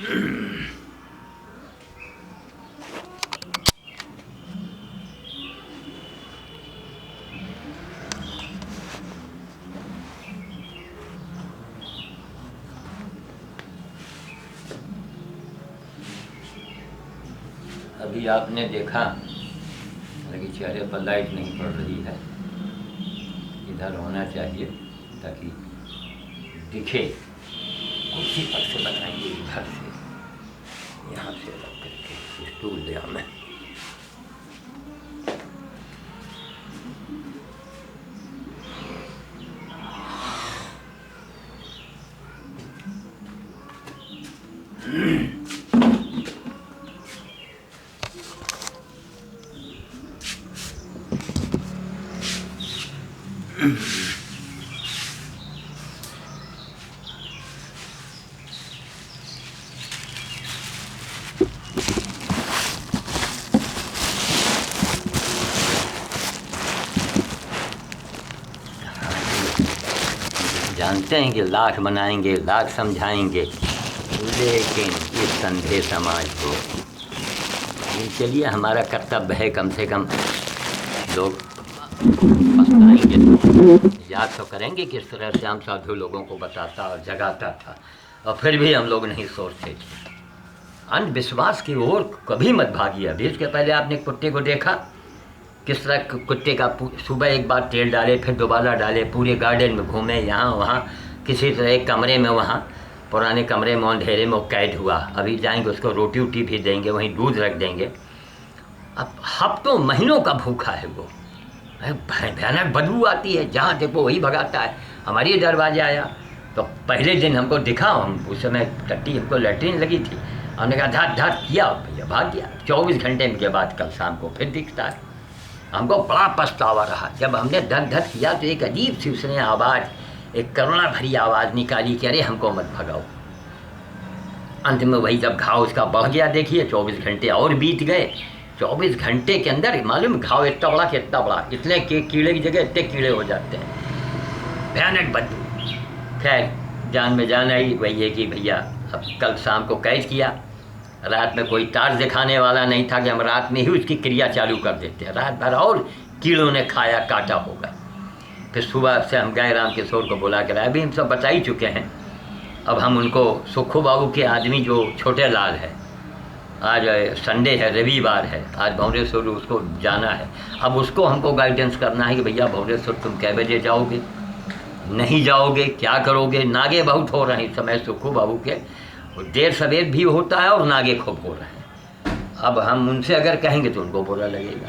अभी आपने देखा लेकिन चेहरे पर लाइट नहीं पड़ रही है, इधर होना चाहिए ताकि दिखे। कुर्सी पर से बनाएंगे इधर से, यहाँ से रख करके स्टूल दे हमें। जानते हैं कि लाख बनाएंगे, लाख समझाएंगे, लेकिन इस संधे समाज को चलिए हमारा कर्तव्य है कम से कम लोग पछताएंगे, याद तो करेंगे किस तरह से हम साधु लोगों को बताता और जगाता था, और फिर भी हम लोग नहीं सोचते थे। अंधविश्वास की ओर कभी मत भागिए। अभी इसके पहले आपने कुत्ते को देखा किस तरह कुत्ते का सुबह एक बार तेल डाले, फिर दोबारा डाले, पूरे गार्डन में घूमे, यहाँ वहाँ, किसी तरह एक कमरे में, वहाँ पुराने कमरे में अंधेरे में कैद हुआ। अभी जाएंगे उसको रोटी वोटी भी देंगे, वहीं दूध रख देंगे। अब हफ्तों महीनों का भूखा है वो, भयानक बदबू आती है, जहाँ देखो वही भगाता है। हमारे दरवाजे आया तो पहले दिन हमको दिखा, हम उस समय टट्टी हमको लैट्रीन लगी थी, हमने कहा धात धात किया, भैया भाग गया। 24 घंटे के बाद कल शाम को फिर दिखता है। हमको बड़ा पछतावा रहा जब हमने धक धक किया तो एक अजीब सी उसने आवाज़, एक करुणा भरी आवाज़ निकाली कि अरे हमको मत भगाओ। अंत में वही जब घाव उसका बढ़ गया, देखिए 24 घंटे और बीत गए। 24 घंटे के अंदर मालूम घाव इतना बड़ा कि इतना बड़ा, इतने कीड़े की जगह इतने कीड़े हो जाते हैं, भयानक बदबू। खैर जान में जान आई, वही है कि भैया अब कल शाम को कैद किया। रात में कोई टार्च दिखाने वाला नहीं था कि हम रात में ही उसकी क्रिया चालू कर देते हैं। रात भर और कीड़ों ने खाया, काटा होगा। फिर सुबह से हम गए राम किशोर को बुला कर, अभी हम सब बता ही चुके हैं। अब हम उनको सुखू बाबू के आदमी जो छोटे लाल है, आज संडे है, रविवार है, आज भुवनेश्वर उसको जाना है। अब उसको हमको गाइडेंस करना है कि भैया भुवनेश्वर तुम कै बजे जाओगे, नहीं जाओगे, क्या करोगे। नागे बहुत हो रहे हैं इस समय सुखू बाबू के, देर सवेर भी होता है और नागे खूब हो रहे हैं। अब हम उनसे अगर कहेंगे तो उनको बुरा लगेगा,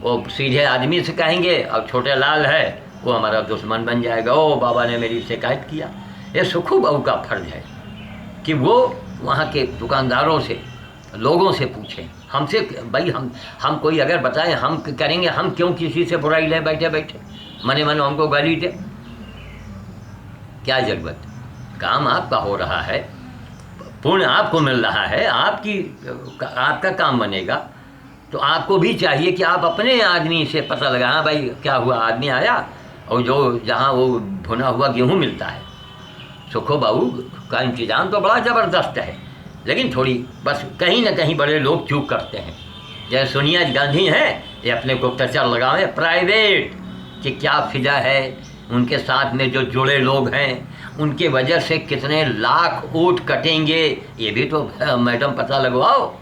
वो सीधे आदमी से कहेंगे, और छोटे लाल है वो हमारा दुश्मन बन जाएगा। ओ बाबा ने मेरी शिकायत किया। ये सुखू बाबू का फर्ज है कि वो वहाँ के दुकानदारों से, लोगों से पूछें। हमसे भाई हम कोई अगर बताएं हम करेंगे, हम क्यों किसी से बुराई लें बैठे बैठे, मने मन हमको गाली दे, क्या जरूरत। काम आपका हो रहा है, पुण्य आपको मिल रहा है, आपका काम बनेगा, तो आपको भी चाहिए कि आप अपने आदमी से पता लगा, हाँ भाई क्या हुआ, आदमी आया, और जो जहाँ वो भुना हुआ गेहूँ मिलता है। सुखो बाबू का इंतजाम तो बड़ा ज़बरदस्त है, लेकिन थोड़ी बस कहीं ना कहीं बड़े लोग चूक करते हैं। जैसे सोनिया गांधी हैं, ये अपने गुप्तचर लगावें प्राइवेट, कि क्या फिजा है, उनके साथ में जो जुड़े लोग हैं उनके वजह से कितने लाख वोट कटेंगे, ये भी तो मैडम पता लगवाओ।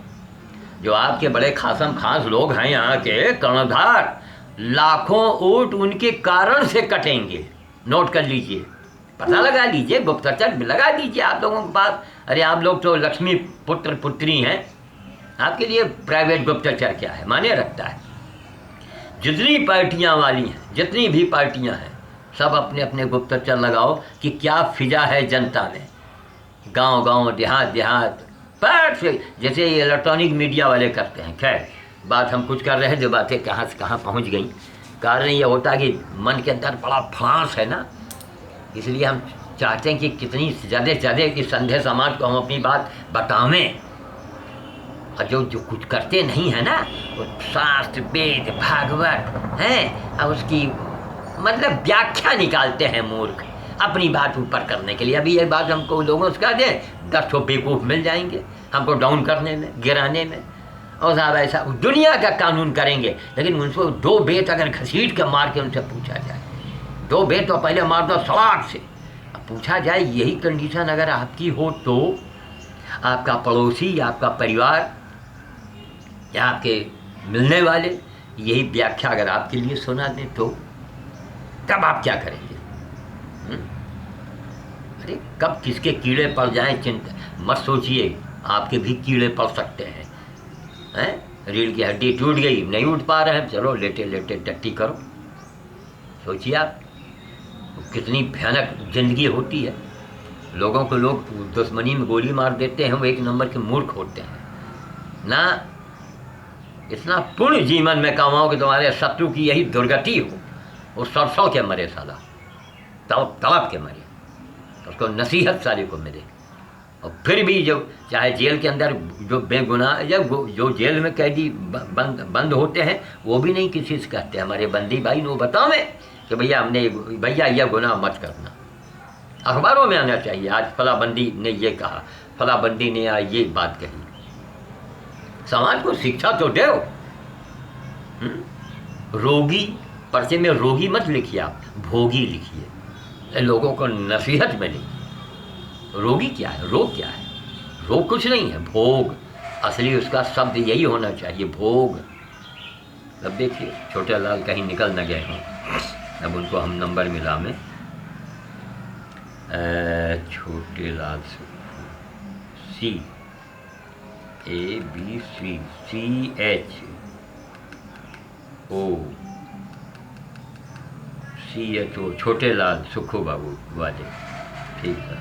जो आपके बड़े खासम खास लोग हैं यहाँ के कर्णधार, लाखों वोट उनके कारण से कटेंगे। नोट कर लीजिए, पता लगा लीजिए, गुप्तचर लगा दीजिए आप लोगों के पास। अरे आप लोग तो लक्ष्मी पुत्र पुत्री हैं, आपके लिए प्राइवेट गुप्तचर क्या है, माने रखता है। जितनी पार्टियाँ वाली हैं, जितनी भी पार्टियाँ हैं, सब अपने अपने गुप्तचर लगाओ कि क्या फिजा है जनता में, गांव गांव, देहात देहात, पर से जैसे ये इलेक्ट्रॉनिक मीडिया वाले करते हैं। खैर बात हम कुछ कर रहे हैं, जो बातें कहाँ से कहाँ पहुँच गई। कारण ये होता कि मन के अंदर बड़ा फ्रांस है ना, इसलिए हम चाहते हैं कि कितनी ज़्यादा से ज़्यादा इस संधे समाज को हम अपनी बात बतावें। और जो कुछ करते नहीं है ना, वो शास्त्र वेद भागवत हैं, और उसकी मतलब व्याख्या निकालते हैं मूर्ख। अपनी बात ऊपर करने के लिए। अभी ये बात हमको लोगों से कह दें, 10 ठो बेवकूफ़ मिल जाएंगे हमको डाउन करने में, गिराने में। और साहब ऐसा दुनिया का कानून करेंगे, लेकिन उनको 2 बेत अगर घसीट के मार के उनसे पूछा जाए, 2 बेत तो पहले मार दो सड़ाक से, अब पूछा जाए यही कंडीशन अगर आपकी हो तो आपका पड़ोसी, आपका परिवार या आपके मिलने वाले यही व्याख्या अगर आपके लिए सुना दें तो तब आप क्या करेंगे? अरे कब किसके कीड़े पड़ जाएं चिंता मत सोचिए, आपके भी कीड़े पड़ सकते हैं। रीढ़ की हड्डी टूट गई, नहीं उठ पा रहे हैं, चलो लेटे लेटे टट्टी करो। सोचिए आप कितनी भयानक जिंदगी होती है। लोगों को लोग दुश्मनी में गोली मार देते हैं, वो 1 नंबर के मूर्ख होते हैं ना। इतना पुण्य जीवन में कमाओ कि तुम्हारे शत्रु की यही दुर्गति हो, वो सरसों के मरे साला, तड़प के मरे, उसको नसीहत साले को मिले। और फिर भी जो चाहे जेल के अंदर जो बेगुनाह या जो जेल में कैदी बंद होते हैं वो भी नहीं किसी से कहते हमारे बंदी भाई नो बताओ में कि भैया यह गुनाह मत करना। अखबारों में आना चाहिए आज फला बंदी ने ये कहा, फला बंदी ने ये बात कही। समाज को शिक्षा तो दो। रोगी पर्चे में रोगी मत लिखिए, आप भोगी लिखिए, लोगों को नसीहत मिलेगी। रोगी क्या है, रोग क्या है? रोग कुछ नहीं है, भोग। असली उसका शब्द यही होना चाहिए, भोग। अब देखिए छोटे लाल कहीं निकल न गए हों, अब उनको हम नंबर मिला में छोटे लाल CABCCH CHO छोटे लाल सुखू बाबू वाले, ठीक है।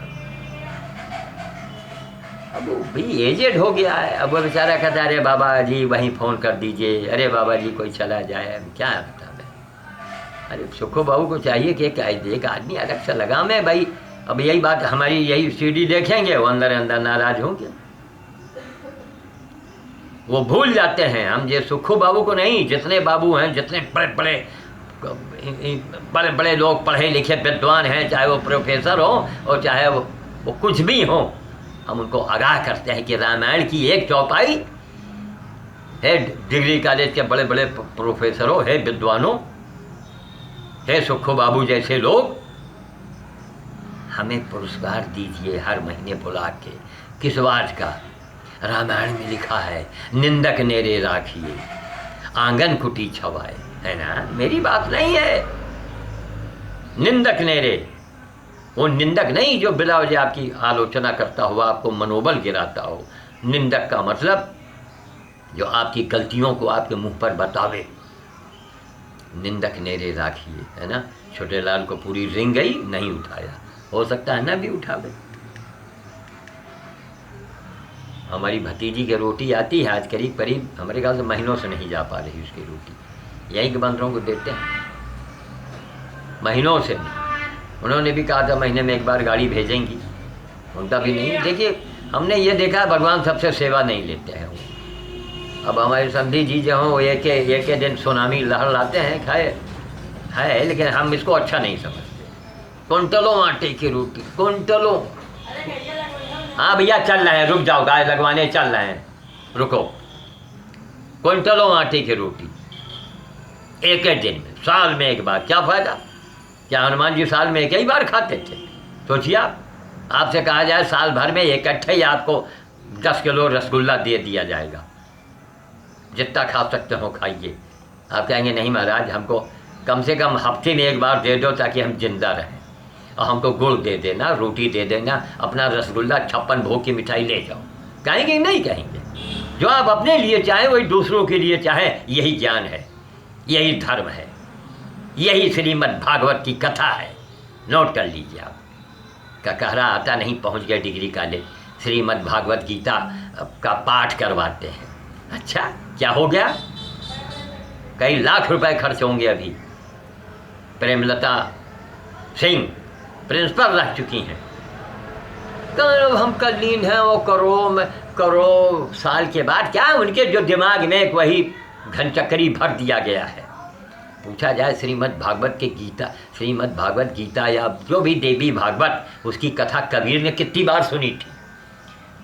अब वो भाई एजेड हो गया है, अब वो बेचारा कहता है अरे बाबा जी वहीं फ़ोन कर दीजिए, अरे बाबा जी कोई चला जाए, क्या पता है। अरे सुखो बाबू को चाहिए कि एक आदमी अलग से लगा में भाई। अब यही बात हमारी यही CD देखेंगे, वो अंदर अंदर नाराज होंगे, वो भूल जाते हैं। हम ये सुखो बाबू को नहीं, जितने बाबू हैं, जितने बड़े बड़े लोग पढ़े लिखे विद्वान हैं, चाहे वो प्रोफेसर हो और चाहे वो कुछ भी हो, हम उनको आगाह करते हैं कि रामायण की 1 चौपाई है। डिग्री कॉलेज के बड़े बड़े प्रोफेसरों, है विद्वानों, है सुखो बाबू जैसे लोग, हमें पुरस्कार दीजिए हर महीने बुला के। किस बात का? रामायण में लिखा है निंदक नेरे राखिए, आंगन कुटी छवाए, है ना? मेरी बात नहीं है। निंदक नेरे, वो निंदक नहीं जो बिला वजह आपकी आलोचना करता हुआ आपको मनोबल गिराता हो। निंदक का मतलब जो आपकी गलतियों को आपके मुंह पर बतावे। निंदक नेरे राखिए, है ना? छोटे लाल को पूरी रिंग गई, नहीं उठाया, हो सकता है ना भी उठावे। हमारी भतीजी की रोटी आती है आज करीब करीब हमारे ख्याल से महीनों से नहीं जा पा रही उसकी रोटी, यहीं के बंदरों को देते हैं, महीनों से नहीं। उन्होंने भी कहा था महीने में 1 बार गाड़ी भेजेंगी, उनका भी नहीं। देखिए हमने ये देखा भगवान सबसे सेवा नहीं लेते हैं। अब हमारे समधी जी जो हों एक दिन सुनामी लहर लाते हैं, खाए है, लेकिन हम इसको अच्छा नहीं समझते। कुंटलों आटे की रोटी, कुंटलों। हाँ भैया चल रहे हैं, रुक जाओ, गाय लगवाने चल रहे हैं, रुको। कुंटलों आटे की रोटी एक दिन में, साल में 1 बार, क्या फ़ायदा? क्या हनुमान जी साल में 1 ही बार खाते थे? सोचिए आप, आपसे कहा जाए साल भर में इकट्ठे ही आपको 10 किलो रसगुल्ला दे दिया जाएगा, जितना खा सकते हो खाइए। आप कहेंगे नहीं महाराज, हमको कम से कम हफ्ते में 1 बार दे दो ताकि हम जिंदा रहें, और हमको गुड़ दे देना, रोटी दे देना, अपना रसगुल्ला 56 भोग की मिठाई ले जाओ। कहेंगे नहीं कहेंगे? जो आप अपने लिए चाहें वही दूसरों के लिए चाहें, यही ज्ञान है, यही धर्म है, यही श्रीमद् भागवत की कथा है। नोट कर लीजिए आप। ककहरा आता नहीं, पहुंच गया डिग्री कॉलेज, श्रीमद् भागवत गीता का पाठ करवाते हैं। अच्छा क्या हो गया? कई लाख रुपए खर्च होंगे। अभी प्रेमलता सिंह प्रिंसिपल रह चुकी हैं। कब हम कलीन हैं, वो करोड़ साल के बाद क्या उनके जो दिमाग में एक वही घनचक्री भर दिया गया है, पूछा जाए श्रीमद् भागवत के गीता, श्रीमद् भागवत गीता या जो भी देवी भागवत, उसकी कथा कबीर ने कितनी बार सुनी थी,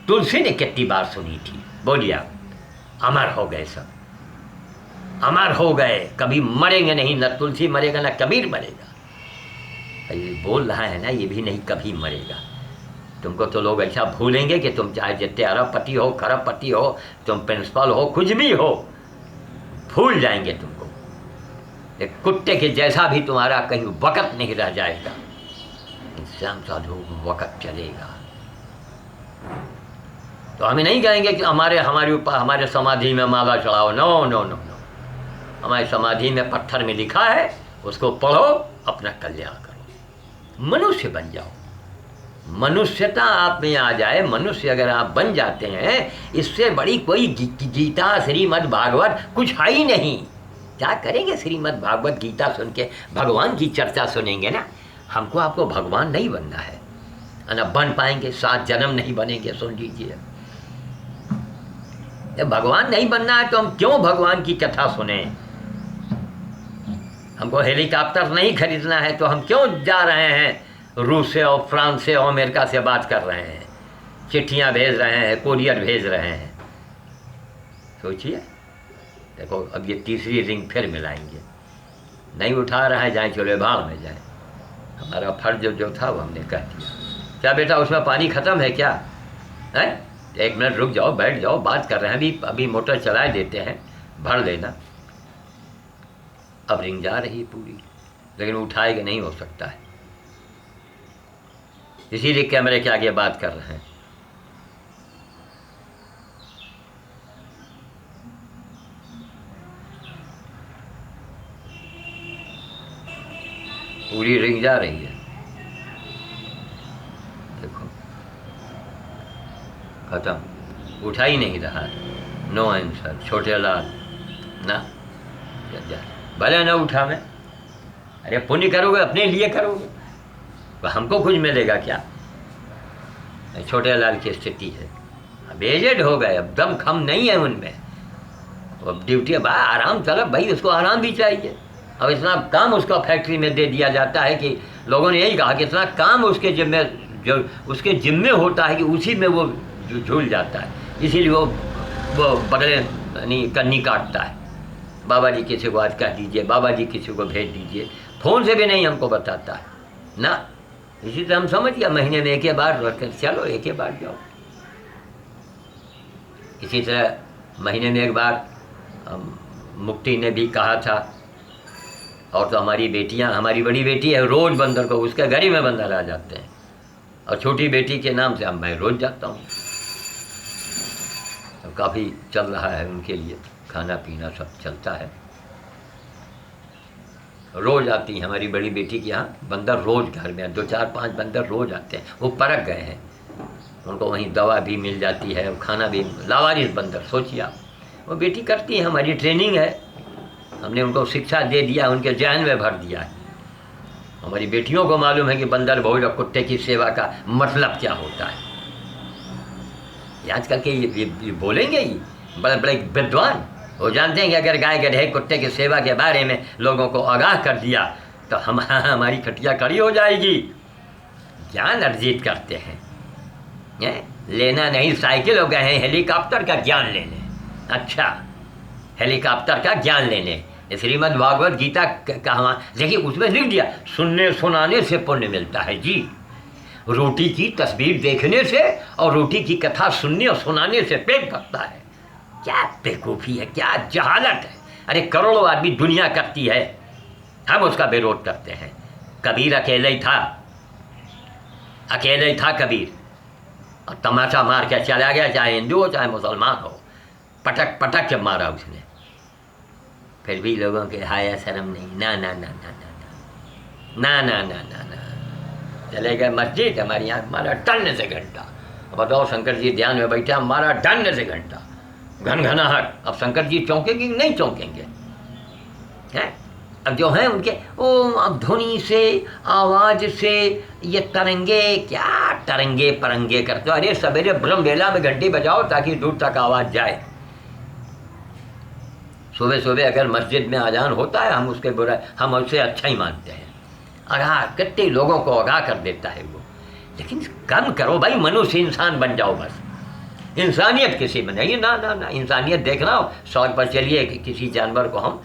तुलसी ने कितनी बार सुनी थी? बोलिए आप। अमर हो गए सब, अमर हो गए, कभी मरेंगे नहीं, न तुलसी मरेगा न कबीर मरेगा। ये बोल रहा है ना, ये भी नहीं कभी मरेगा। तुमको तो लोग ऐसा भूलेंगे कि तुम चाहे जितने अरबपति हो, खरबपति हो, तुम प्रिंसिपल हो, कुछ भी हो, भूल जाएंगे तुमको। एक कुत्ते के जैसा भी तुम्हारा कहीं वक़्त नहीं रह जाएगा। श्याम साधु वक़्त चलेगा। तो हमें नहीं कहेंगे कि हमारे ऊपर हमारे समाधि में माला चढ़ाओ। नो नो नो नो, हमारी समाधि में पत्थर में लिखा है, उसको पढ़ो, अपना कल्याण करो, मनुष्य बन जाओ। मनुष्यता आप में आ जाए, मनुष्य अगर आप बन जाते हैं, इससे बड़ी कोई गीता श्रीमद् भागवत कुछ है ही नहीं। क्या करेंगे श्रीमद् भागवत गीता सुन के? भगवान की चर्चा सुनेंगे ना। हमको आपको भगवान नहीं बनना है, ना बन पाएंगे, 7 जन्म नहीं बनेंगे। सुन लीजिए, जब भगवान नहीं बनना है तो हम क्यों भगवान की कथा सुने? हमको हेलीकॉप्टर नहीं खरीदना है तो हम क्यों जा रहे हैं रूस से और फ्रांस से और अमेरिका से बात कर रहे हैं, चिट्ठियां भेज रहे हैं, कोरियर भेज रहे हैं? सोचिए। देखो अब ये तीसरी रिंग फिर मिलाएंगे, नहीं उठा रहा है, जाए चले भाड़ में जाए। हमारा फर्ज जो था वो हमने कर दिया। क्या बेटा उसमें पानी ख़त्म है क्या? है? 1 मिनट रुक जाओ, बैठ जाओ, बात कर रहे हैं, अभी मोटर चलाए देते हैं, भर लेना। अब रिंग जा रही पूरी, लेकिन उठाएगा नहीं हो सकता है, इसीलिए कैमरे के आगे बात कर रहे हैं। पूरी रिंग जा रही है, देखो खत्म, उठा ही नहीं रहा। नो आंसर, छोटे लाल ना, भले ना उठा मैं। अरे पुण्य करोगे, अपने लिए करोगे, तो हमको कुछ मिलेगा क्या? छोटे लाल की स्थिति है, अब एजेड हो गए, अब दम खम नहीं है उनमें। अब ड्यूटी, अब आराम चलो भाई, उसको आराम भी चाहिए। अब इतना काम उसका फैक्ट्री में दे दिया जाता है कि लोगों ने यही कहा कि इतना काम उसके जिम्मे, जो उसके जिम्मे होता है कि उसी में वो झूल जाता है, इसीलिए वो बगले नहीं कन्नी काटता है। बाबा जी किसी को आज कह दीजिए, बाबा जी किसी को भेज दीजिए, फ़ोन से भी नहीं हमको बताता है ना। इसी तरह हम समझ गया, महीने में 1 बार चलो, 1 बार जाओ। इसी तरह महीने में 1 बार मुक्ति ने भी कहा था। और तो हमारी बेटियां, हमारी बड़ी बेटी है, रोज़ बंदर को उसके घर ही में बंदर आ जाते हैं, और छोटी बेटी के नाम से अब मैं रोज़ जाता हूँ। तो काफ़ी चल रहा है उनके लिए, खाना पीना सब चलता है। रोज़ आती हैं हमारी बड़ी बेटी के यहाँ बंदर, रोज़ घर में 2, 4, 5 बंदर रोज़ आते हैं। वो परख गए हैं, उनको वहीं दवा भी मिल जाती है, खाना भी। लावारिस बंदर, सोचिए आप। वो बेटी करती है, हमारी ट्रेनिंग है, हमने उनको शिक्षा दे दिया, उनके जहन में भर दिया है। हमारी बेटियों को मालूम है कि बंदर भोज और कुत्ते की सेवा का मतलब क्या होता है। ये आजकल के ये बोलेंगे ही बड़े बड़े विद्वान, वो जानते हैं कि अगर गाय गधे कुत्ते की सेवा के बारे में लोगों को आगाह कर दिया तो हमारी खटिया खड़ी हो जाएगी। ज्ञान अर्जित करते हैं, लेना नहीं साइकिल हो गए हैं, हेलीकॉप्टर का ज्ञान लेने। अच्छा, हेलीकॉप्टर का ज्ञान लेने। श्रीमद् भागवत गीता कहाँ देखिए, उसमें लिख दिया सुनने सुनाने से पुण्य मिलता है जी। रोटी की तस्वीर देखने से और रोटी की कथा सुनने और सुनाने से पेट भरता है। क्या बेवकूफ़ी है, क्या जहालत है। अरे करोड़ों आदमी दुनिया करती है, हम उसका विरोध करते हैं। कबीर अकेले ही था, अकेले ही था कबीर, और तमाचा मार के चला गया, चाहे हिंदू हो चाहे मुसलमान हो, पटक पटक के मारा उसने। फिर भी लोगों के हाया शर्म नहीं, ना ना ना ना ना ना ना ना ना ना। चले गए मस्जिद, हमारे यहाँ मारा टन से घंटा। बताओ, शंकर जी ध्यान में बैठे, हमारा टन से घंटा, घनघनाहट। अब शंकर जी चौंकेंगे कि नहीं चौंकेंगे? हैं? अब जो हैं उनके अब ध्वनि से, आवाज़ से, ये तरंगे, क्या तरंगे परंगे करते हो। अरे सवेरे ब्रह्म बेला में घंटी बजाओ ताकि दूर तक आवाज़ जाए। सुबह सुबह अगर मस्जिद में अजान होता है हम उसके बुरा, हम उससे अच्छा ही मानते हैं। आगाह कितने लोगों को आगाह कर देता है वो। लेकिन कम करो भाई, मनुष्य इंसान बन जाओ बस, इंसानियत किसी में नहीं। ना ना ना, इंसानियत देखना हो सड़क पर चलिए किसी जानवर को हम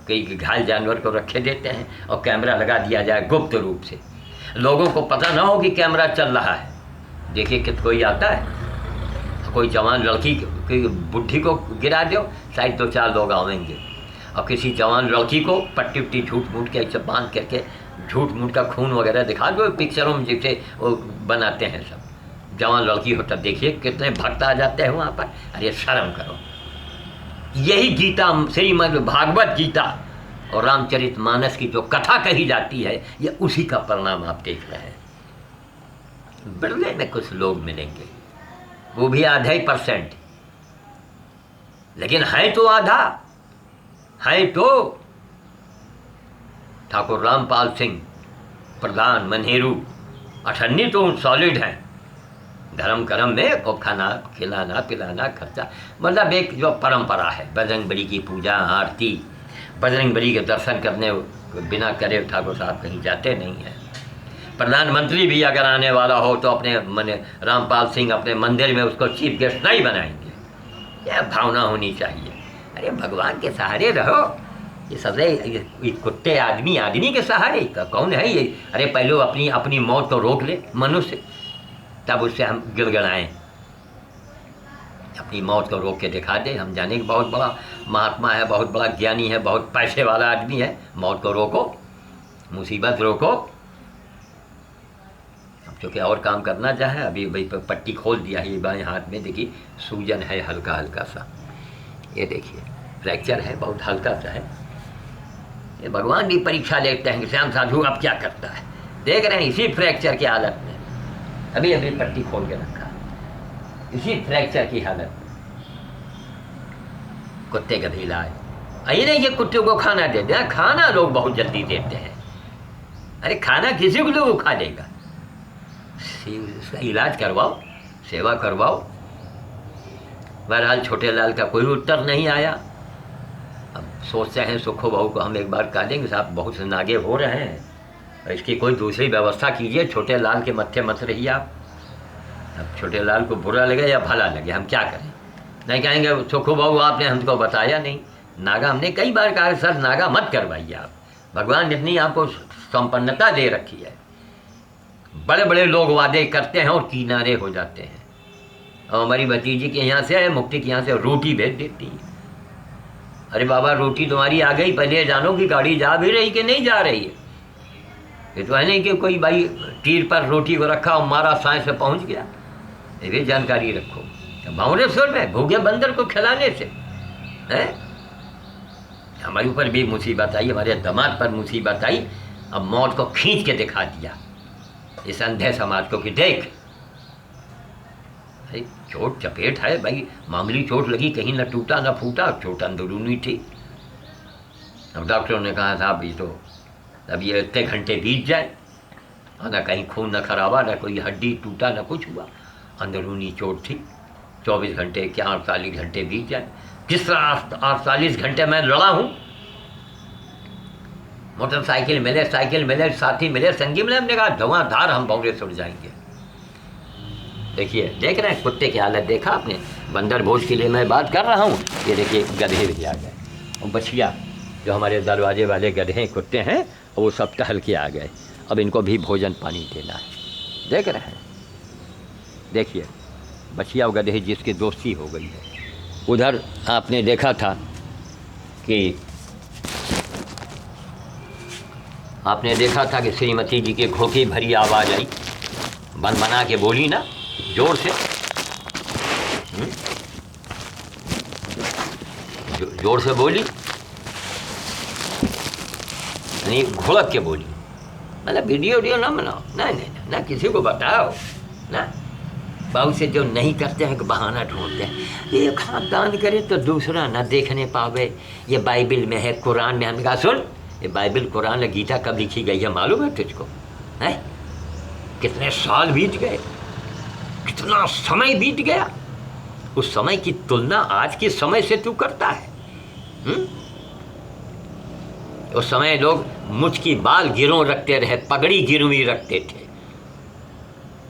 कई घायल जानवर को रखे देते हैं और कैमरा लगा दिया जाए गुप्त रूप से, लोगों को पता ना हो कि कैमरा चल रहा है। देखिए कि कोई आता है, कोई जवान लड़की की बुढ़ी को गिरा दो, शायद 2-4 लोग आवेंगे, और किसी जवान लड़की को पट्टी उट्टी झूठ मूठ के ऐसे बांध करके झूठ मूठ का खून वगैरह दिखा दो, पिक्चरों में जैसे वो बनाते हैं सब। जवान लड़की हो तब देखिए कितने भक्त आ जाते हैं वहाँ पर। अरे शर्म करो। यही गीता, श्रीमद् भागवत गीता और रामचरितमानस की जो कथा कही जाती है, ये उसी का परिणाम आप देख रहे हैं। बिरले में कुछ लोग मिलेंगे, वो भी आधा ही %, लेकिन है तो आधा, है तो ठाकुर रामपाल सिंह, प्रधान मनेरू, अठन्नी तो सॉलिड हैं। धर्म कर्म में खूब खाना खिलाना पिलाना खर्चा, मतलब एक जो परंपरा है, बजरंगबली की पूजा आरती, बजरंगबली के दर्शन करने बिना करे ठाकुर साहब कहीं जाते नहीं हैं। प्रधानमंत्री भी अगर आने वाला हो तो अपने रामपाल सिंह अपने मंदिर में उसको चीफ गेस्ट नहीं बनाएंगे। यह भावना होनी चाहिए। अरे भगवान के सहारे रहो। ये सदै ये कुत्ते आदमी के सहारे का कौन है ये? अरे पहले अपनी अपनी मौत को रोक ले मनुष्य, तब उससे हम गिड़गिड़ाएं। अपनी मौत को रोक के दिखा दे। हम जाने कि बहुत बड़ा महात्मा है, बहुत बड़ा ज्ञानी है, बहुत पैसे वाला आदमी है। मौत को रोको, मुसीबत रोको। अब चूँकि और काम करना चाहे, अभी भाई पट्टी खोल दिया है, ये बाएं हाथ में देखिए सूजन है हल्का हल्का सा, ये देखिए फ्रैक्चर है, बहुत हल्का सा है। ये भगवान भी परीक्षा लेते हैं कि श्याम साधु अब क्या करता है। देख रहे हैं इसी फ्रैक्चर की हालत में अभी अभी पट्टी खोल के रखा, इसी फ्रैक्चर की हालत में कुत्ते का भी इलाज। अरे नहीं, ये कुत्ते को खाना देते हैं, खाना लोग बहुत जल्दी देते हैं। अरे खाना किसी को लोग खा देगा, इसका इलाज करवाओ, सेवा करवाओ। बहरहाल छोटे लाल का कोई उत्तर नहीं आया। अब सोचते हैं सुखो बहू को हम एक बार कह देंगे, साहब बहुत से नागे हो रहे हैं, इसकी कोई दूसरी व्यवस्था कीजिए। छोटे लाल के मत्थे मत रहिए आप। अब छोटे लाल को बुरा लगे या भला लगे, हम क्या करें? नहीं कहेंगे सुखो बहू आपने हमको बताया नहीं। नागा हमने कई बार कहा सर नागा मत करवाइए आप, भगवान ने इतनी आपको संपन्नता दे रखी है। बड़े बड़े लोग वादे करते हैं और किनारे हो जाते हैं। और हमारी भतीजी के यहाँ से मुक्ति के यहाँ से रोटी भेज देती है। अरे बाबा रोटी तुम्हारी आ गई, पहले जानो कि गाड़ी जा भी रही कि नहीं जा रही है। ये तो है नहीं कि कोई भाई तीर पर रोटी को रखा और मारा साए से पहुँच गया। ये भी जानकारी रखो। भावनेश्वर में भूखे बंदर को खिलाने से है हमारे ऊपर भी मुसीबत आई, हमारे दामाद पर मुसीबत आई। अब मौत को खींच के दिखा दिया इस अंधे समाज को कि देख भाई चोट चपेट है, भाई मामूली चोट लगी, कहीं न टूटा न फूटा, चोट अंदरूनी थी। अब डॉक्टरों ने कहा साहब ये तो अब ये इतने घंटे बीत जाए और न कहीं खून न खराबा, न कोई हड्डी टूटा, न कुछ हुआ, अंदरूनी चोट थी। 24 घंटे क्या 48 घंटे बीत जाए। किस तरह 48 घंटे मैं लड़ा हूँ। मोटरसाइकिल मिले, साइकिल मिले, साथी मिले, संगी मिले, हमने कहा धुआंधार हम भौंकने उड़ जाएंगे। देखिए देख रहे हैं कुत्ते की हालत देखा आपने। बंदर भोज के लिए मैं बात कर रहा हूँ, ये देखिए गधे भी आ गए और बछिया जो हमारे दरवाजे वाले गधे कुत्ते हैं वो सब टहल के आ गए। अब इनको भी भोजन पानी देना है। देख रहे हैं, देखिए बछिया और गधे जिसकी दोस्ती हो गई है। उधर आपने देखा था कि श्रीमती जी के खोखी भरी आवाज़ आई, बन बना के बोली ना जोर से, जोर से बोली, नहीं घुड़क के बोली। मतलब वीडियो ना बनाओ, नहीं ना किसी को बताओ ना। बहुत से जो नहीं करते हैं कि बहाना ढूंढते हैं, एक हाथ दान करे तो दूसरा ना देखने पावे। ये बाइबल में है, कुरान में। हमने कहा सुन, ये बाइबल कुरान और गीता कब लिखी गई है मालूम है तुझको? है कितने साल बीत गए, कितना समय बीत गया। उस समय की तुलना आज के समय से तू करता है। हुँ? उस समय लोग मुझ की बाल गिरों रखते रहे, पगड़ी गिरवी रखते थे,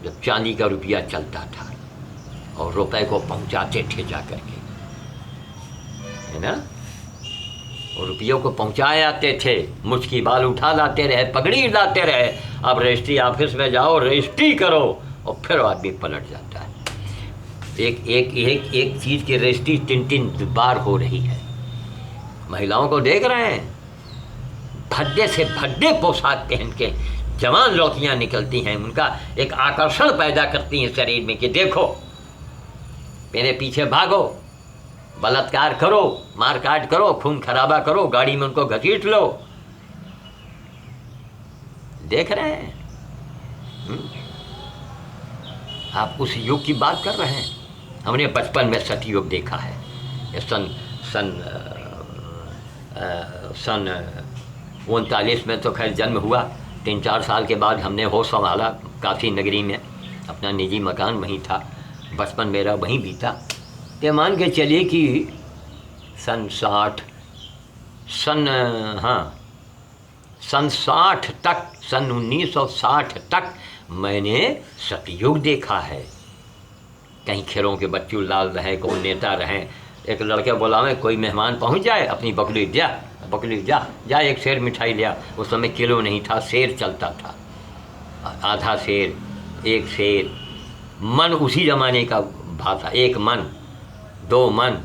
जब चांदी का रुपया चलता था और रुपए को पहुंचाते थे जाकर के, है ना, और रुपयों को पहुंचाए आते थे, मुझ की बाल उठा लाते रहे, पगड़ी लाते रहे। अब रजिस्ट्री ऑफिस में जाओ, रजिस्ट्री करो, और फिर आदमी पलट जाता है। एक एक एक एक चीज़ की रजिस्ट्री 3-3 बार हो रही है। महिलाओं को देख रहे हैं, भद्दे से भद्दे पोशाक पहन के जवान लड़कियां निकलती हैं, उनका एक आकर्षण पैदा करती हैं शरीर में कि देखो मेरे पीछे भागो, बलात्कार करो, मारकाट करो, खून खराबा करो, गाड़ी में उनको घसीट लो। देख रहे हैं? आप उस युग की बात कर रहे हैं। हमने बचपन में सतयुग देखा है। सन 39 में तो खैर जन्म हुआ। 3-4 साल के बाद हमने होश संभाला, काशी नगरी में अपना निजी मकान वहीं था, बचपन मेरा वहीं बीता। तो मान के चलिए कि सन 60 तक, सन 1960 तक मैंने सतयुग देखा है। कहीं खेरों के बच्चों लाल रहे, कोई नेता रहे, एक लड़के बुलावे, कोई मेहमान पहुंच जाए, अपनी बकरी जा एक शेर मिठाई लिया। उस समय किलो नहीं था, शेर चलता था, आधा शेर, एक शेर। मन उसी ज़माने का भाषा, 1 मन, 2 मन,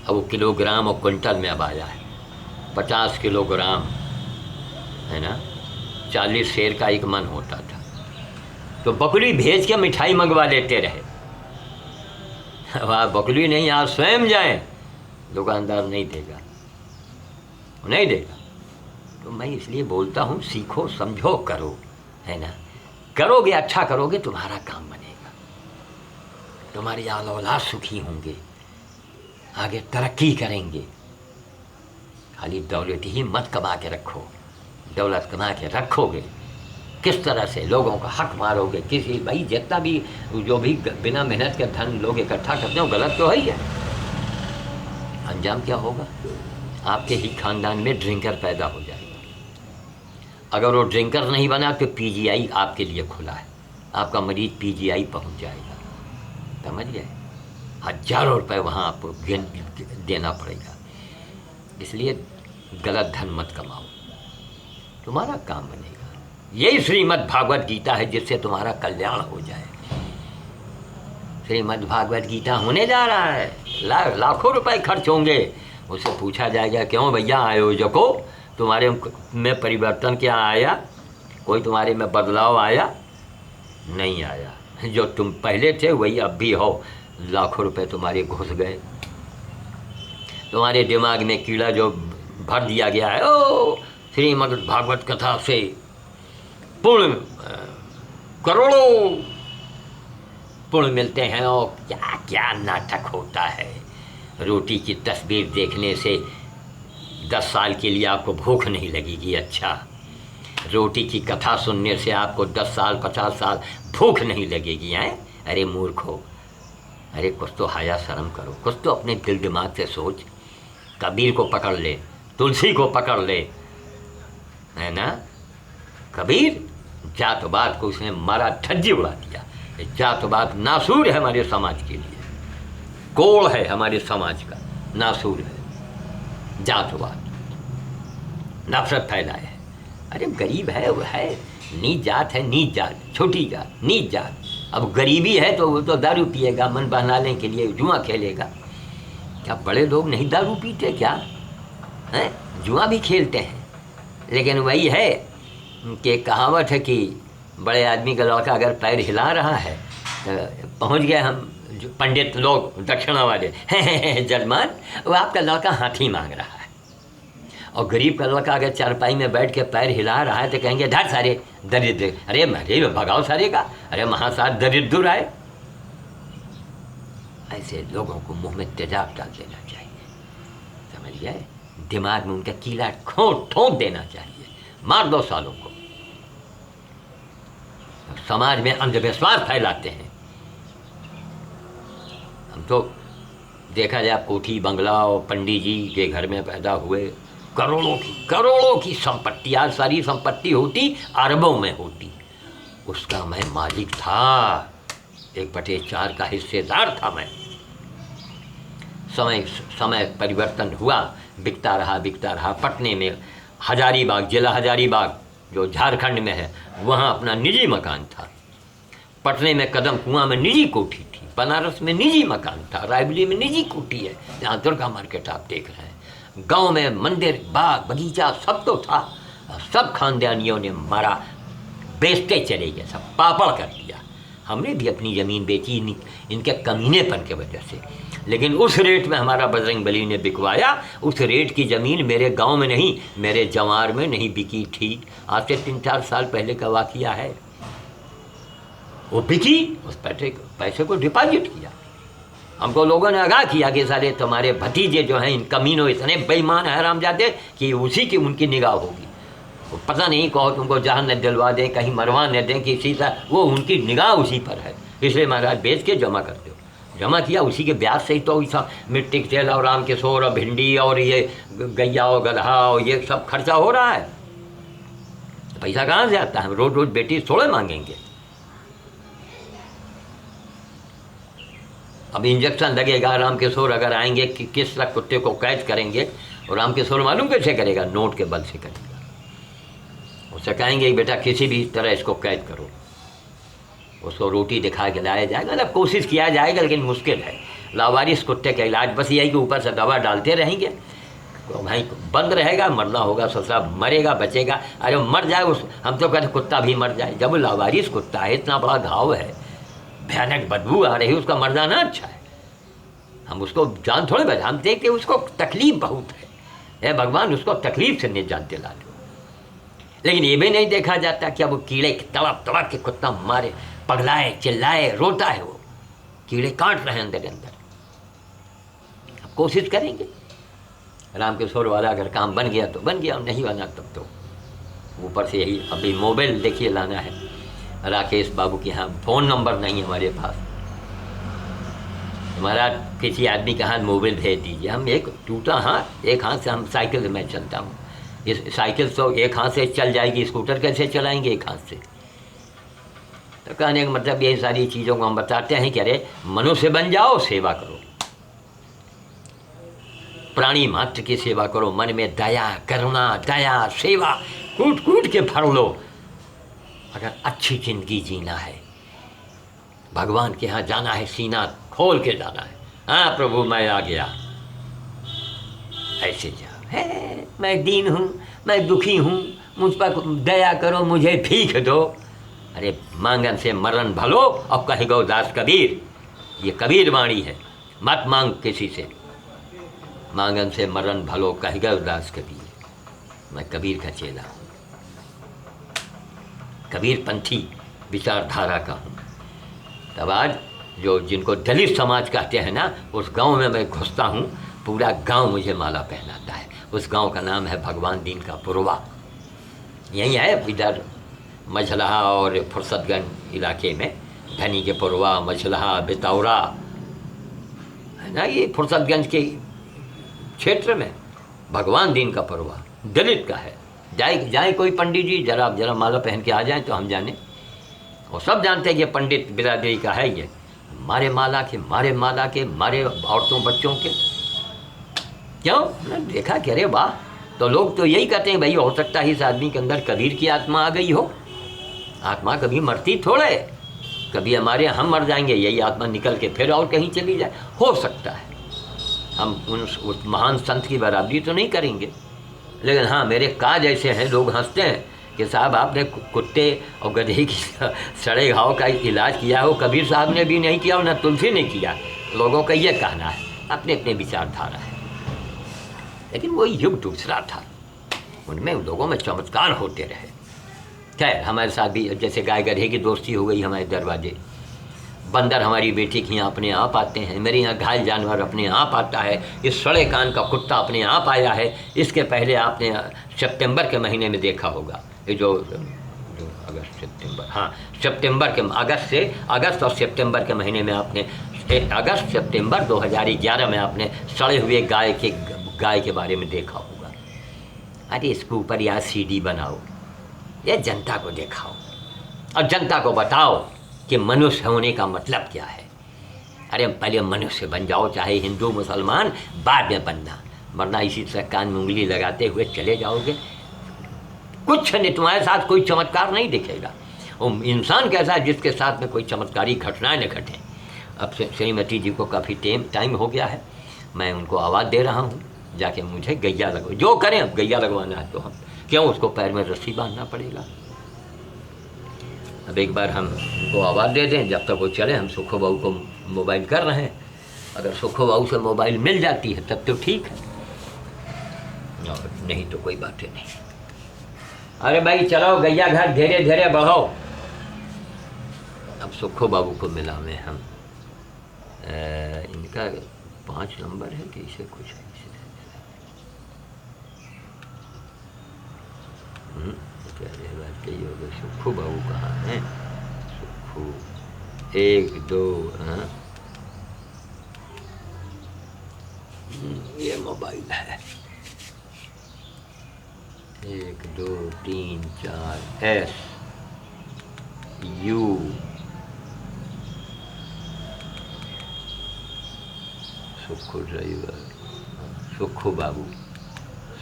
अब वो किलोग्राम और क्विंटल में अब आया है। 50 किलोग्राम, है ना, 40 शेर का 1 मन होता था। तो बकरी भेज के मिठाई मंगवा लेते रहे। वह बकरी नहीं, आप स्वयं जाएं, दुकानदार नहीं देगा। तो मैं इसलिए बोलता हूँ, सीखो, समझो, करो, है ना। करोगे, अच्छा करोगे, तुम्हारा काम बनेगा, तुम्हारी आल औलाद सुखी होंगे, आगे तरक्की करेंगे। खाली दौलत ही मत कमा के रखो। दौलत कमा के रखोगे, किस तरह से लोगों का हक मारोगे, किसी भाई जितना भी जो भी बिना मेहनत के धन लोग इकट्ठा करते हो, गलत तो है ही है। अंजाम क्या होगा? आपके ही खानदान में ड्रिंकर पैदा हो जाएगा। अगर वो ड्रिंकर नहीं बना तो पीजीआई आपके लिए खुला है, आपका मरीज पीजीआई पहुंच जाएगा, समझ गए। हजारों रुपए वहाँ आपको देना पड़ेगा। इसलिए गलत धन मत कमाओ, तुम्हारा काम बनेगा। यही श्रीमद् भागवत गीता है जिससे तुम्हारा कल्याण हो जाए। श्रीमद् भागवत गीता होने जा रहा है, लाखों रुपए खर्च होंगे। उससे पूछा जाएगा, क्यों भैया आयोजकों, तुम्हारे में परिवर्तन क्या आया? कोई तुम्हारे में बदलाव आया? नहीं आया, जो तुम पहले थे वही अब भी हो। लाखों रुपए तुम्हारे घुस गए, तुम्हारे दिमाग में कीड़ा जो भर दिया गया है। ओ श्रीमद् भागवत कथा से पुण्य, करोड़ों पुण्य मिलते हैं, और क्या क्या नाटक होता है। रोटी की तस्वीर देखने से 10 साल के लिए आपको भूख नहीं लगेगी। अच्छा, रोटी की कथा सुनने से आपको 10 साल 50 साल भूख नहीं लगेगी। हैं? अरे मूर्खो, अरे कुछ तो हाया शर्म करो, कुछ तो अपने दिल दिमाग से सोच। कबीर को पकड़ ले, तुलसी को पकड़ ले, है ना। कबीर जातवाद को उसने मारा, धज्जी उड़ा दिया। जातवाद नासूर है हमारे समाज के लिए, कोड़ है हमारे समाज का, नासूर है जातवाद, नफरत फैलाए है। अरे गरीब है, वो है, नीच जात है, नीच जात, छोटी जात, नीच जात। अब गरीबी है तो वो तो दारू पिएगा, मन बहलाने के लिए जुआ खेलेगा। क्या बड़े लोग नहीं दारू पीते क्या? हैं, जुआ भी खेलते हैं। लेकिन वही है कि कहावत है कि बड़े आदमी का लड़का अगर पैर हिला रहा है तो पहुंच गए हम जो पंडित लोग दक्षिणा वाले, जजमान वो आपका लड़का हाथी मांग रहा है। और गरीब का लड़का अगर चारपाई में बैठ के पैर हिला रहा है तो कहेंगे धर सारे दरिद्र, अरे मेरे भगाओ सारे का, अरे महासार दरिद्र आए। ऐसे लोगों को मुंह में तेजाब डाल देना चाहिए, समझ गए। दिमाग में उनका कीड़ा ठोक देना चाहिए, मार दो सालों को। समाज में अंधविश्वास फैलाते हैं। हम तो देखा जाए कोठी बंगला और पंडित जी के घर में पैदा हुए, करोड़ों की संपत्ति, आज सारी संपत्ति होती अरबों में होती, उसका मैं मालिक था, 1/4 का हिस्सेदार था मैं। समय परिवर्तन हुआ, बिकता रहा। पटने में हजारीबाग, जिला हजारीबाग जो झारखंड में है, वहाँ अपना निजी मकान था। पटने में कदम कुआं में निजी कोठी थी, बनारस में निजी मकान था, रायबरेली में निजी कोठी है, यहाँ दुर्गा मार्केट आप देख रहे हैं। गांव में मंदिर, बाग, बगीचा सब तो था, सब खानदानियों ने मारा, बेचते चले गए, सब पापड़ कर दिया। हमने भी अपनी ज़मीन बेची इनके कमीनेपन के वजह से, लेकिन उस रेट में हमारा बजरंगबली ने बिकवाया। उस रेट की ज़मीन मेरे गांव में नहीं, मेरे जवार में नहीं बिकी थी। आज से 3-4 साल पहले का वाक़या है। वो बिकी, उस पैसे को डिपॉजिट किया। हमको लोगों ने आगाह किया कि साले तुम्हारे भतीजे जो हैं इन कमीनों इतने बेईमान हरामजादे कि उसी की उनकी निगाह होगी। वो पता नहीं कहो तुमको जहाँ न दिलवा दें, कहीं मरवा न दें, किसी से वो उनकी निगाह उसी पर है, इसलिए महाराज बेच के जमा कर दो। जमा किया, उसी के ब्याज से ही तो ऐसा मिट्टी के तेल और राम किशोर और भिंडी और ये गैया और गधा और ये सब खर्चा हो रहा है। पैसा कहाँ से आता है? रोज रोज बेटी थोड़े मांगेंगे। अब इंजेक्शन लगेगा, राम किशोर अगर आएंगे कि किस तरह कुत्ते को कैद करेंगे, और राम किशोर मालूम कैसे करेगा? नोट के बल से करेगा। उससे कहेंगे बेटा किसी भी तरह इसको कैद करो, उसको रोटी दिखा के लाया जाएगा, मतलब कोशिश किया जाएगा, लेकिन मुश्किल है। लावारिस कुत्ते का इलाज बस यही कि ऊपर से दवा डालते रहेंगे, तो भाई बंद रहेगा, मरना होगा, ससुरा मरेगा, बचेगा। अरे मर जाए उस, हम तो कहते कुत्ता भी मर जाए। जब लावारिस कुत्ता है, इतना बड़ा घाव है, भयानक बदबू आ रही है, उसका मर जाना अच्छा है। हम उसको जान थोड़े बचा, हम देखते उसको तकलीफ बहुत है, भगवान उसको तकलीफ से निजात दिला दो। लेकिन ये भी नहीं देखा जाता कि अब वो कीड़े तड़प के कुत्ता मारे, पगलाए, चिल्लाए, रोता है, वो कीड़े काट रहे हैं अंदर अंदर। अब कोशिश करेंगे, राम किशोर वाला अगर काम बन गया तो बन गया, नहीं बना तब तो ऊपर से यही। अभी मोबाइल देखिए लाना है राकेश बाबू के यहाँ, फ़ोन नंबर नहीं है हमारे पास। हमारा किसी आदमी के हाथ मोबाइल भेज दीजिए, हम एक टूटा हाथ, एक हाथ से हम साइकिल से मैं चलता हूँ, इस साइकिल तो एक हाथ से चल जाएगी, स्कूटर कैसे चलाएंगे एक हाथ से? तो कहने का मतलब ये सारी चीज़ों को हम बताते हैं कि अरे मनुष्य बन जाओ, सेवा करो, प्राणी मात्र की सेवा करो, मन में दया, करुणा, दया, सेवा कूट कूट के भर लो। अगर अच्छी जिंदगी जीना है, भगवान के यहाँ जाना है, सीना खोल के जाना है, हाँ प्रभु मैं आ गया, ऐसे जाओ। है मैं दीन हूँ, मैं दुखी हूँ, मुझ पर दया करो, मुझे भीख दो। अरे मांगन से मरण भलो, अब कहेगा दास कबीर, ये कबीर वाणी है, मत मांग किसी से, मांगन से मरण भलो, कहेगा दास कबीर। मैं कबीर का चेला हूँ, कबीर पंथी विचारधारा का हूँ। तब आज जो जिनको दलित समाज कहते हैं ना, उस गांव में मैं घुसता हूँ, पूरा गांव मुझे माला पहनाता है। उस गांव का नाम है भगवान दीन का पुरवा, यहीं है इधर मझलहा और फुर्सतगंज इलाके में, धनी के पुरवा, मझलहा, बितौरा है ना, ये फुर्सतगंज के क्षेत्र में भगवान दीन का पुरवा दलित का है। जाए कोई पंडित जी, जरा माला पहन के आ जाए तो हम जाने, और सब जानते हैं कि पंडित बिरादरी का है, ये मारे माला के, मारे औरतों बच्चों के। क्यों? देखा कि अरे वाह, तो लोग तो यही कहते हैं भाई हो सकता है इस आदमी के अंदर कबीर की आत्मा आ गई हो। आत्मा कभी मरती थोड़े, कभी हमारे हम मर जाएंगे, यही आत्मा निकल के फिर और कहीं चली जाए, हो सकता है। हम उस महान संत की बराबरी तो नहीं करेंगे, लेकिन हाँ मेरे काज ऐसे हैं, लोग हंसते हैं कि साहब आपने कुत्ते और गधे की सड़े घाव का इलाज किया हो, कबीर साहब ने भी नहीं किया और न तुलसी ने किया। लोगों का ये कहना है, अपने अपने विचारधारा है, लेकिन वो युग दूसरा था, उनमें उन लोगों में चमत्कार होते रहे। खैर हमारे साथ भी जैसे गाय गधे की दोस्ती हो गई हमारे दरवाजे, बंदर हमारी बेटी के यहाँ अपने आप आते हैं, मेरे यहाँ घायल जानवर अपने आप आता है, इस सड़े कान का कुत्ता अपने आप आया है। इसके पहले आपने सितंबर के महीने में देखा होगा, ये जो अगस्त सितंबर, हाँ सितंबर के अगस्त और सितंबर के महीने में आपने अगस्त सितंबर 2011 में आपने सड़े हुए गाय के बारे में देखा होगा। अरे इसके ऊपर यार सीडी बनाओ, ये जनता को दिखाओ और जनता को बताओ कि मनुष्य होने का मतलब क्या है। अरे पहले मनुष्य बन जाओ, चाहे हिंदू मुसलमान, बाद में बनना, वरना इसी तरह कान में उंगली लगाते हुए चले जाओगे, कुछ नहीं, तुम्हारे साथ कोई चमत्कार नहीं दिखेगा। वो इंसान कैसा है जिसके साथ में कोई चमत्कारी घटनाएं न घटें। अब श्रीमती जी को काफ़ी टाइम हो गया है, मैं उनको आवाज़ दे रहा हूँ, जाके मुझे गैया लगो, जो करें, अब गैया लगवाना है तो हम क्यों उसको पैर में रस्सी बांधना पड़ेगा। अब एक बार हम उनको आवाज़ दे दें, जब तक वो चले हम सुखो बहू को मोबाइल कर रहे हैं, अगर सुखो बहू से मोबाइल मिल जाती है तब तो ठीक है, और नहीं तो कोई बात नहीं। अरे भाई चलाओ गैया घर, धीरे धीरे बढ़ो। अब सुखो बाबू को मिला में हम, इनका 5 नंबर है कि इसे कुछ है, सुखो बाबू कहाँ है? सुखो 1 2, हाँ ये मोबाइल है, 1 2 3 4 S U सुखो ड्राइवर,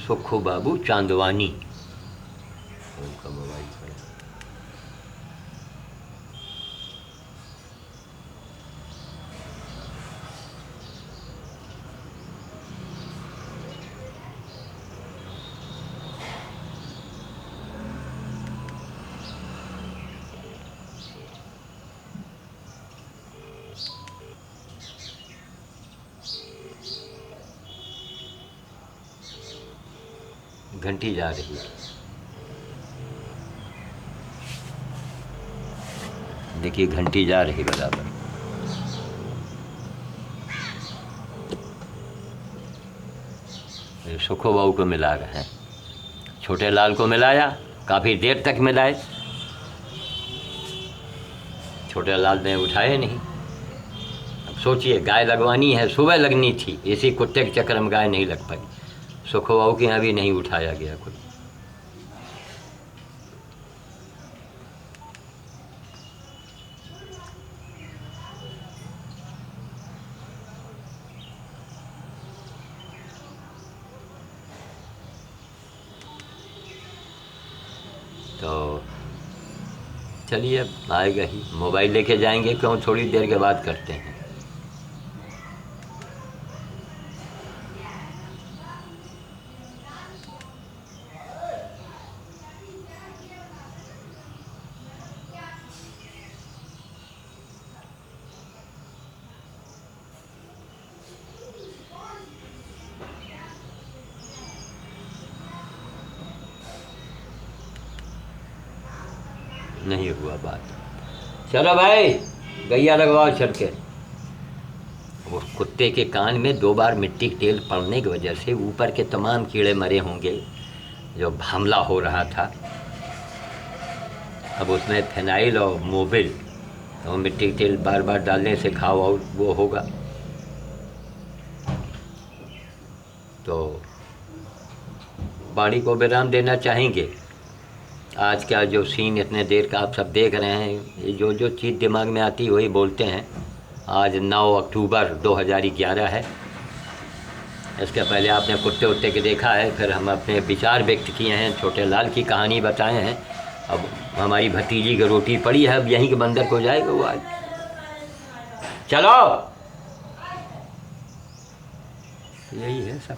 सुखो बाबू चांदवानी उनका मोबाइल पर। घंटी जा रही है, देखिए घंटी जा रही बराबर। सुखो बाबू को मिला रहे हैं, छोटे लाल को मिलाया, काफ़ी देर तक मिलाए, छोटे लाल ने उठाए नहीं। अब सोचिए, गाय लगवानी है, सुबह लगनी थी, इसी कुत्ते के चक्कर में गाय नहीं लग पाई। सुखो बाबू के यहाँ भी नहीं उठाया गया कोई। तो चलिए अब आएगा ही, मोबाइल लेके जाएंगे क्यों, थोड़ी देर के बाद करते हैं। नहीं हुआ बात, चलो भाई गैया लगवाओ चल के। उस कुत्ते के कान में 2 बार मिट्टी के तेल पड़ने की वजह से ऊपर के तमाम कीड़े मरे होंगे जो हमला हो रहा था। अब उसमें फिनाइल और मोबिल, तो मिट्टी के तेल बार बार डालने से घाव और वो होगा। तो बाड़ी को विराम देना चाहेंगे। आज का जो सीन इतने देर का आप सब देख रहे हैं, ये जो चीज़ दिमाग में आती है वही बोलते हैं। आज 9 अक्टूबर 2011 है। इसके पहले आपने कुत्ते उत्ते के देखा है, फिर हम अपने विचार व्यक्त किए हैं, छोटे लाल की कहानी बताए हैं। अब हमारी भतीजी की रोटी पड़ी है, अब यहीं के बंदर को जाएगा वो आज। चलो यही है सब,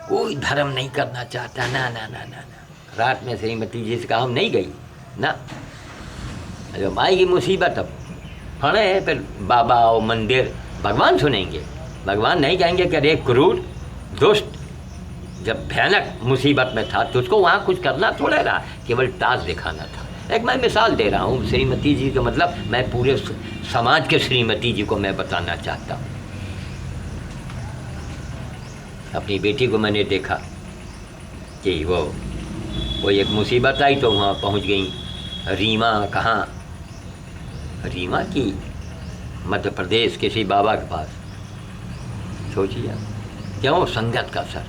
कोई धर्म नहीं करना चाहता, ना ना ना ना ना। रात में श्रीमती जी से कहा हम नहीं गई ना, जब आएगी मुसीबत अब खड़े हैं, फिर बाबा और मंदिर भगवान सुनेंगे, भगवान नहीं कहेंगे कि अरे क्रूर दुष्ट, जब भयानक मुसीबत में था तो उसको वहाँ कुछ करना थोड़ा रहा, केवल टास्क दिखाना था। एक मैं मिसाल दे रहा हूँ, श्रीमती जी का मतलब मैं पूरे समाज के श्रीमती जी को मैं बताना चाहता हूँ। अपनी बेटी को मैंने देखा कि वो एक मुसीबत आई तो वहाँ पहुँच गई। रीमा कहाँ, रीमा की मध्य प्रदेश किसी बाबा के पास। सोचिए क्यों? संगत का असर।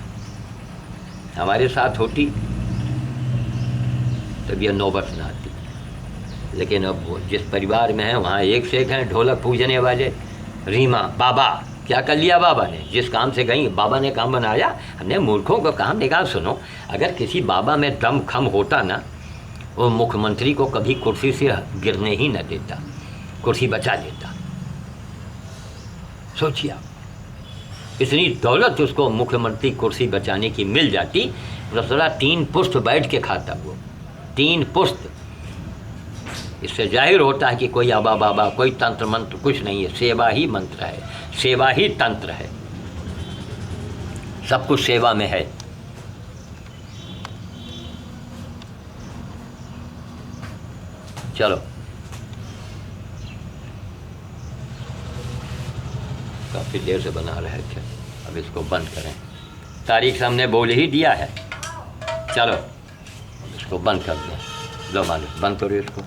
हमारे साथ होती तब यह नौबत न आती, लेकिन अब वो जिस परिवार में है वहाँ एक से एक हैं ढोलक पूजने वाले। रीमा बाबा क्या कर लिया बाबा ने? जिस काम से गई बाबा ने काम बनाया। हमने मूर्खों को कहा, हमने कहा सुनो, अगर किसी बाबा में दम खम होता ना, वो मुख्यमंत्री को कभी कुर्सी से गिरने ही न देता, कुर्सी बचा लेता। सोचिए इतनी दौलत उसको मुख्यमंत्री कुर्सी बचाने की मिल जाती, रसोड़ा 3 पुष्ट बैठ के खाता वो, 3 पुष्ट। इससे जाहिर होता है कि कोई आबा बाबा, कोई तंत्र मंत्र कुछ नहीं है, सेवा ही मंत्र है, सेवा ही तंत्र है, सब कुछ सेवा में है। चलो काफ़ी देर से बना रहे थे, अब इसको बंद करें। तारीख हमने बोल ही दिया है, चलो इसको बंद कर दें। लो मालिक बंद करो इसको।